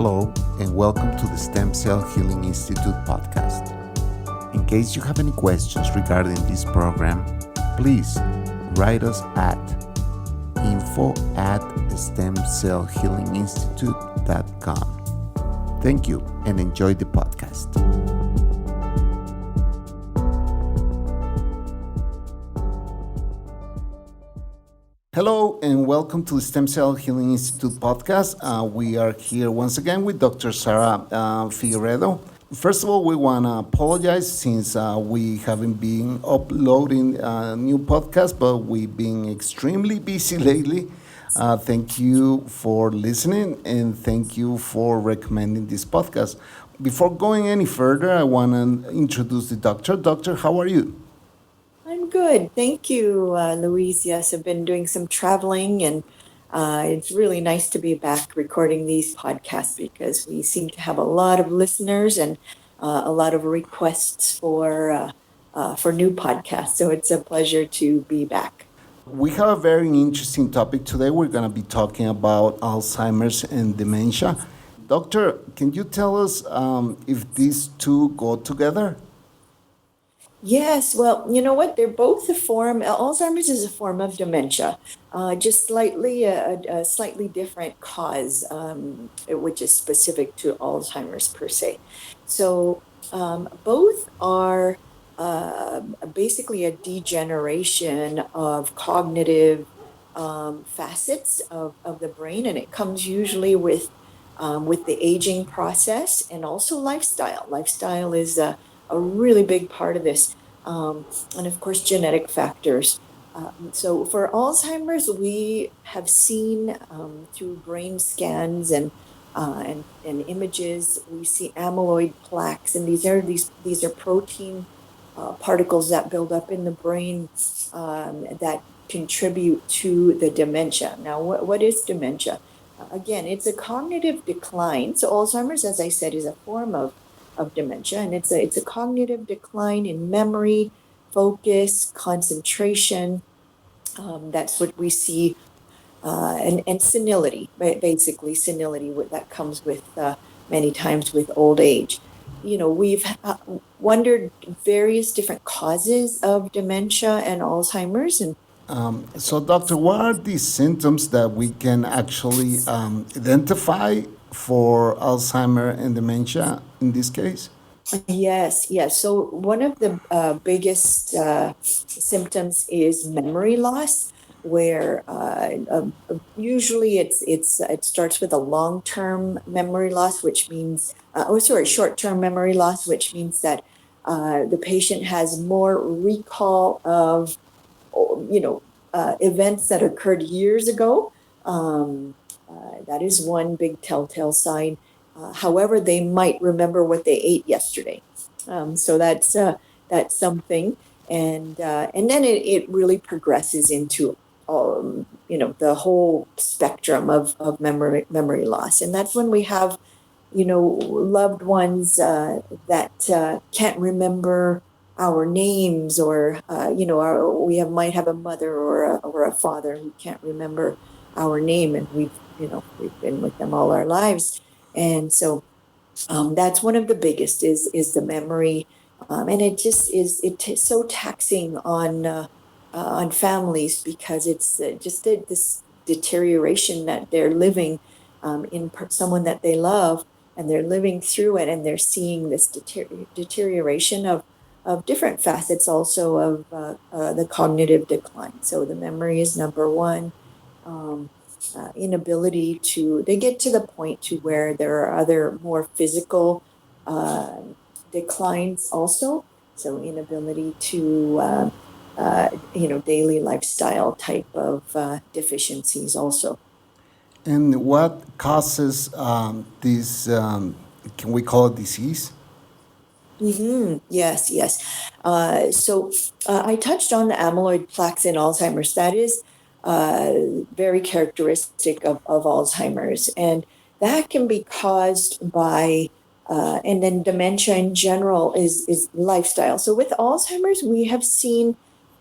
Hello, and welcome to the Stem Cell Healing Institute podcast. In case you have any questions regarding this program, please write us at info@stemcellhealinginstitute.com. Thank you and enjoy the podcast. Hello and welcome to the Stem Cell Healing Institute podcast. We are here once again with Dr. Sarah Figueredo. First of all, we want to apologize since we haven't been uploading new podcasts, but we've been extremely busy lately. Thank you for listening and thank you for recommending this podcast. Before going any further, I want to introduce the doctor. Doctor, how are you? I'm good. Thank you, Louise. Yes, I've been doing some traveling, and it's really nice to be back recording these podcasts because we seem to have a lot of listeners and a lot of requests for new podcasts. So it's a pleasure to be back. We have a very interesting topic today. We're going to be talking about Alzheimer's and dementia. Doctor, can you tell us if these two go together? Yes, well, you know what? They're both a form. Alzheimer's is a form of dementia, just slightly a slightly different cause, which is specific to Alzheimer's per se. So both are basically a degeneration of cognitive facets of the brain, and it comes usually with the aging process and also lifestyle. Lifestyle is a really big part of this, and of course genetic factors. So for Alzheimer's, we have seen through brain scans and images, we see amyloid plaques, and these are protein particles that build up in the brain that contribute to the dementia. Now, what is dementia? Again, it's a cognitive decline. So Alzheimer's, as I said, is a form of dementia, and it's a cognitive decline in memory, focus, concentration. That's what we see, and senility, basically senility that comes with many times with old age. You know, we've wondered various different causes of dementia and Alzheimer's, and So, doctor, what are the symptoms that we can actually identify for Alzheimer and dementia in this case? yes. So one of the biggest symptoms is memory loss, where usually it starts with a long-term memory loss, which means short-term memory loss, which means that the patient has more recall of events that occurred years ago. That is one big telltale sign. However, they might remember what they ate yesterday. So that's something, and then it really progresses into the whole spectrum of memory loss, and that's when we have loved ones that can't remember our names, or might have a mother or a father who can't remember our name, and we've been with them all our lives. And so that's one of the biggest is the memory, and it just is so taxing on families, because it's just this deterioration that they're living in someone that they love, and they're living through it, and they're seeing this deterioration of different facets also of the cognitive decline. So the memory is number one. Inability they get to the point to where there are other more physical declines also. So inability to, daily lifestyle type of deficiencies also. And what causes this, can we call it disease? Yes. So I touched on the amyloid plaques in Alzheimer's. That is very characteristic of Alzheimer's, and that can be caused by, and then dementia in general is lifestyle. So with Alzheimer's, we have seen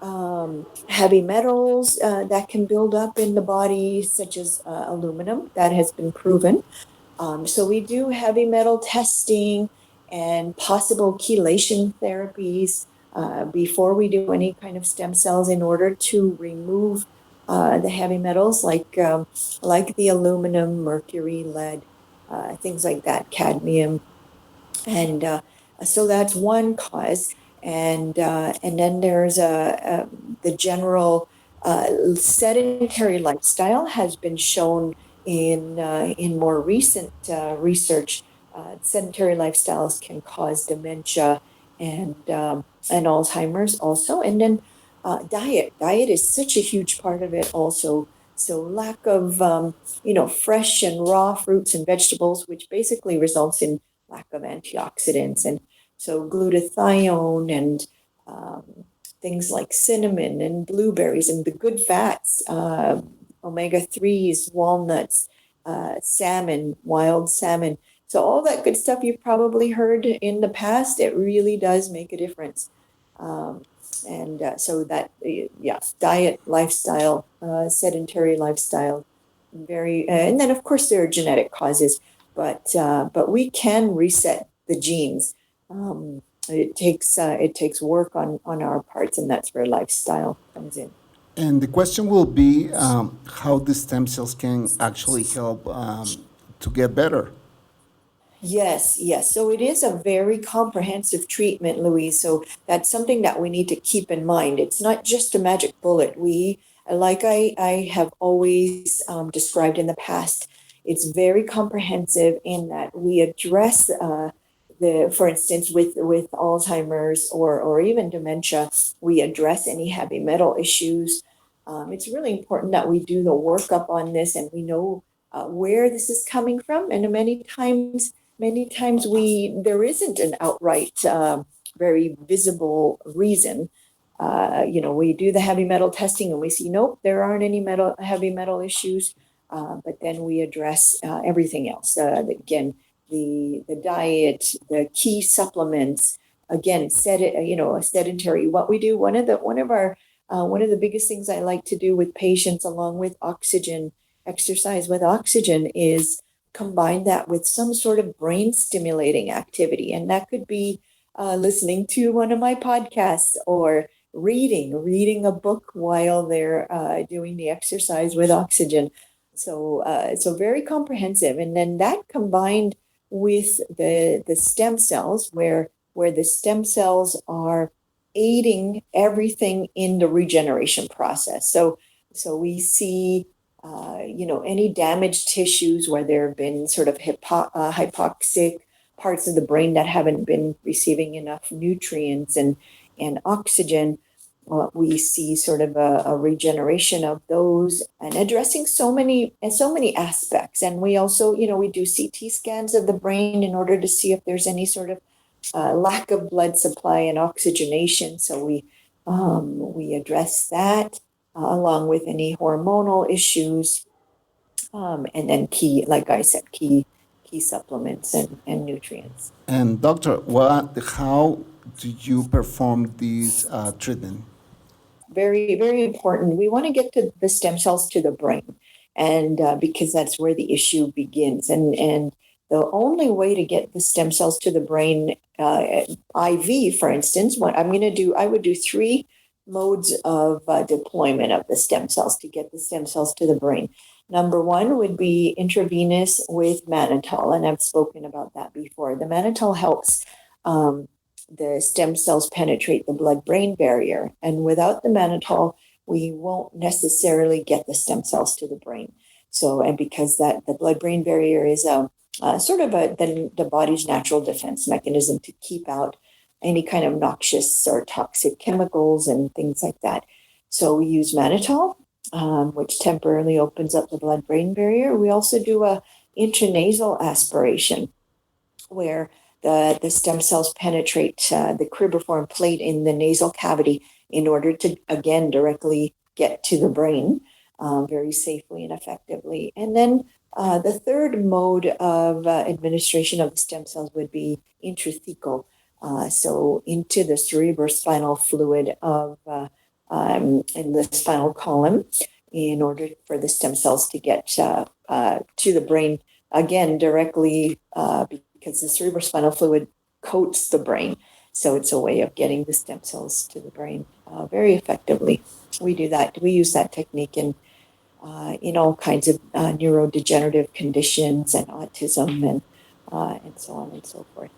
heavy metals that can build up in the body, such as aluminum. That has been proven. So we do heavy metal testing and possible chelation therapies before we do any kind of stem cells in order to remove the heavy metals like the aluminum, mercury, lead, things like that, cadmium, and so that's one cause. And then there's the general sedentary lifestyle has been shown in more recent research. Sedentary lifestyles can cause dementia and Alzheimer's also. And then diet is such a huge part of it also. So lack of fresh and raw fruits and vegetables, which basically results in lack of antioxidants. And so glutathione and um, things like cinnamon and blueberries and the good fats, omega-3s, walnuts, salmon, wild salmon. So all that good stuff you've probably heard in the past, it really does make a difference. Um, and so that, yeah, diet, lifestyle, sedentary lifestyle, and then of course there are genetic causes, but we can reset the genes. It takes work on our parts, and that's where lifestyle comes in. And the question will be how the stem cells can actually help to get better. Yes, yes. So it is a very comprehensive treatment, Louise. So that's something that we need to keep in mind. It's not just a magic bullet. Like I have always described in the past, it's very comprehensive in that we address for instance, with Alzheimer's or even dementia, we address any heavy metal issues. It's really important that we do the workup on this and we know where this is coming from. And many times there isn't an outright very visible reason. We do the heavy metal testing and we see nope, there aren't any heavy metal issues, but then we address everything else. Again, the diet, the key supplements, again, sedentary. What we do, one of the biggest things I like to do with patients, along with oxygen, exercise with oxygen, is combine that with some sort of brain stimulating activity. And that could be listening to one of my podcasts or reading a book while they're doing the exercise with oxygen. So very comprehensive. And then that combined with the stem cells, where the stem cells are aiding everything in the regeneration process. So we see any damaged tissues where there have been sort of hypoxic parts of the brain that haven't been receiving enough nutrients and oxygen. We see sort of a regeneration of those and addressing so many aspects. And we also, we do CT scans of the brain in order to see if there's any sort of lack of blood supply and oxygenation. So we address that along with any hormonal issues, and then like I said, key supplements and nutrients. And doctor, how do you perform this treatment? Very, very important. We want to get to the stem cells to the brain, and because that's where the issue begins. And the only way to get the stem cells to the brain, IV, for instance, what I'm going to do, I would do three modes of deployment of the stem cells to get the stem cells to the brain. Number one would be intravenous with mannitol, and I've spoken about that before. The mannitol helps the stem cells penetrate the blood-brain barrier, and without the mannitol, we won't necessarily get the stem cells to the brain. So, and because the blood-brain barrier is sort of the body's natural defense mechanism to keep out any kind of noxious or toxic chemicals and things like that. So we use mannitol, which temporarily opens up the blood-brain barrier. We also do a intranasal aspiration, where the stem cells penetrate the cribriform plate in the nasal cavity in order to, again, directly get to the brain very safely and effectively. And then the third mode of administration of the stem cells would be intrathecal, so into the cerebrospinal fluid in the spinal column, in order for the stem cells to get to the brain again, directly because the cerebrospinal fluid coats the brain. So it's a way of getting the stem cells to the brain very effectively. We do that. We use that technique in all kinds of neurodegenerative conditions and autism and so on and so forth.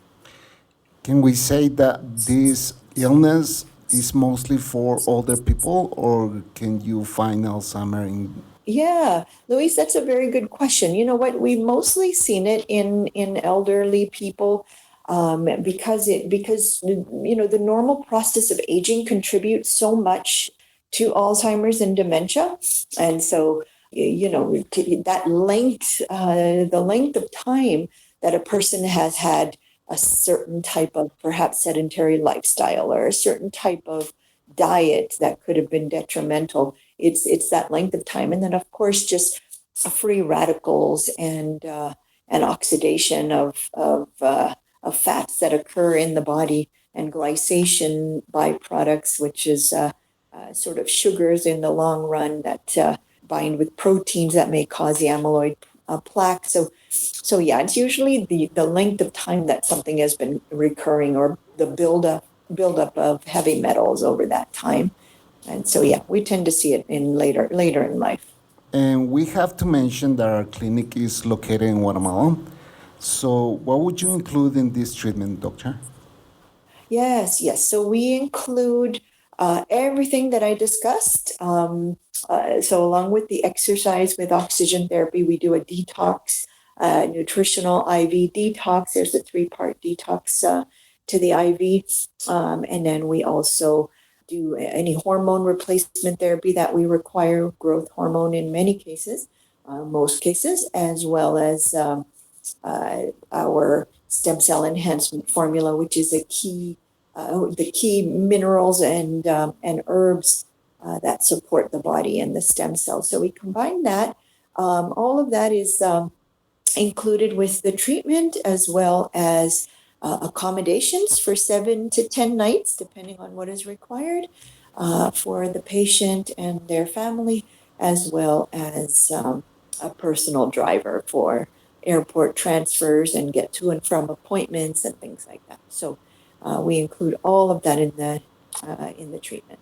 Can we say that this illness is mostly for older people, or can you find Alzheimer in? Yeah, Luis, that's a very good question. You know what? We've mostly seen it in elderly people because you know the normal process of aging contributes so much to Alzheimer's and dementia, and so you know that length, the length of time that a person has had a certain type of perhaps sedentary lifestyle or a certain type of diet that could have been detrimental. It's that length of time, and then of course just free radicals and oxidation of fats that occur in the body, and glycation byproducts, which is sort of sugars in the long run that bind with proteins that may cause the amyloid plaque. So yeah, it's usually the length of time that something has been recurring, or the buildup of heavy metals over that time. And so yeah, we tend to see it in later in life. And we have to mention that our clinic is located in Guatemala. So, what would you include in this treatment, doctor? Yes. So we include everything that I discussed. So along with the exercise with oxygen therapy, we do a detox, nutritional IV detox. There's a 3-part detox to the IV. And then we also do any hormone replacement therapy that we require, growth hormone in many cases, most cases, as well as our stem cell enhancement formula, which is the key minerals and herbs that support the body and the stem cells. So we combine that. All of that is included with the treatment, as well as accommodations for 7 to 10 nights, depending on what is required for the patient and their family, as well as a personal driver for airport transfers and get to and from appointments and things like that. So we include all of that in the treatment.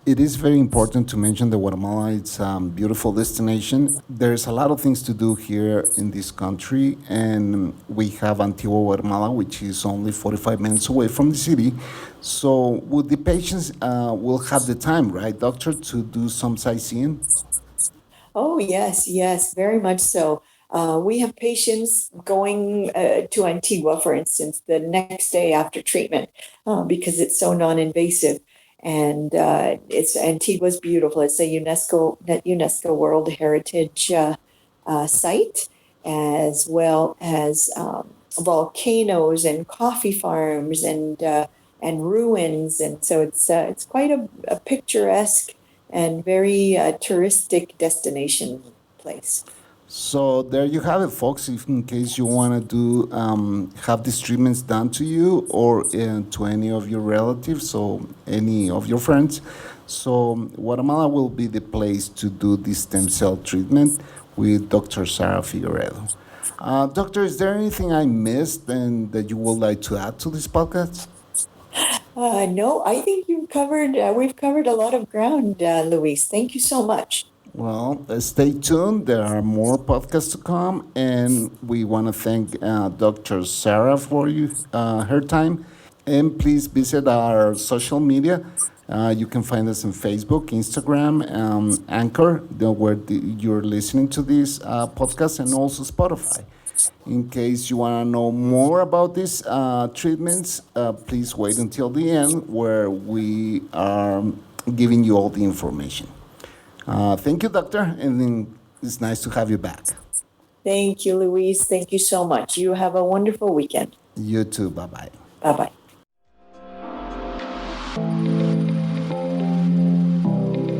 It is very important to mention that Guatemala is a beautiful destination. There's a lot of things to do here in this country, and we have Antigua, Guatemala, which is only 45 minutes away from the city. So, would the patients will have the time, right, doctor, to do some sightseeing? Oh, yes, very much so. We have patients going to Antigua, for instance, the next day after treatment because it's so non-invasive. And it's Antigua's beautiful. It's a UNESCO World Heritage site, as well as volcanoes and coffee farms and ruins. And so it's quite a picturesque and very touristic destination place. So there you have it, folks. If in case you want to do have these treatments done to you or to any of your relatives or any of your friends, so Guatemala will be the place to do this stem cell treatment with Dr. Sarah Figueredo. Doctor, is there anything I missed and that you would like to add to this podcast? No, I think we've covered a lot of ground, Luis. Thank you so much. Well, stay tuned. There are more podcasts to come, and we want to thank Dr. Sarah for her time. And please visit our social media. You can find us on Facebook, Instagram, Anchor, where you're listening to this podcast, and also Spotify. In case you want to know more about these treatments, please wait until the end, where we are giving you all the information. Thank you, doctor, and then it's nice to have you back. Thank you, Luis. Thank you so much. You have a wonderful weekend. You too. Bye bye. Bye bye.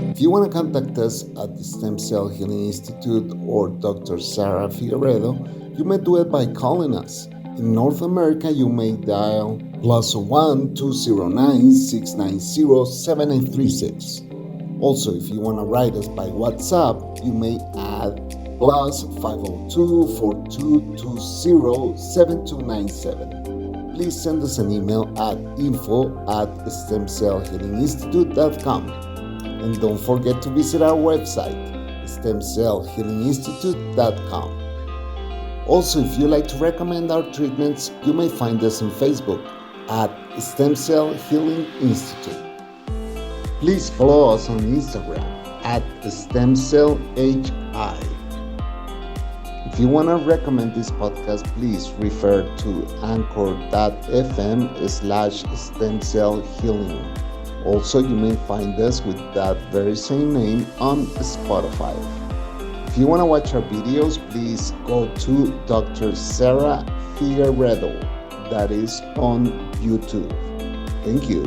If you want to contact us at the Stem Cell Healing Institute or Dr. Sarah Figueredo, you may do it by calling us. In North America, you may dial +1 209 690 7836. Also, if you want to write us by WhatsApp, you may add plus 502-4220-7297. Please send us an email at info@stemcellhealinginstitute.com. And don't forget to visit our website, stemcellhealinginstitute.com. Also, if you like to recommend our treatments, you may find us on Facebook at Stem Cell Healing Institute. Please follow us on Instagram at StemCellHI. If you want to recommend this podcast, please refer to anchor.fm/stemcellhealing. Also, you may find us with that very same name on Spotify. If you want to watch our videos, please go to Dr. Sarah Figueredo, that is on YouTube. Thank you.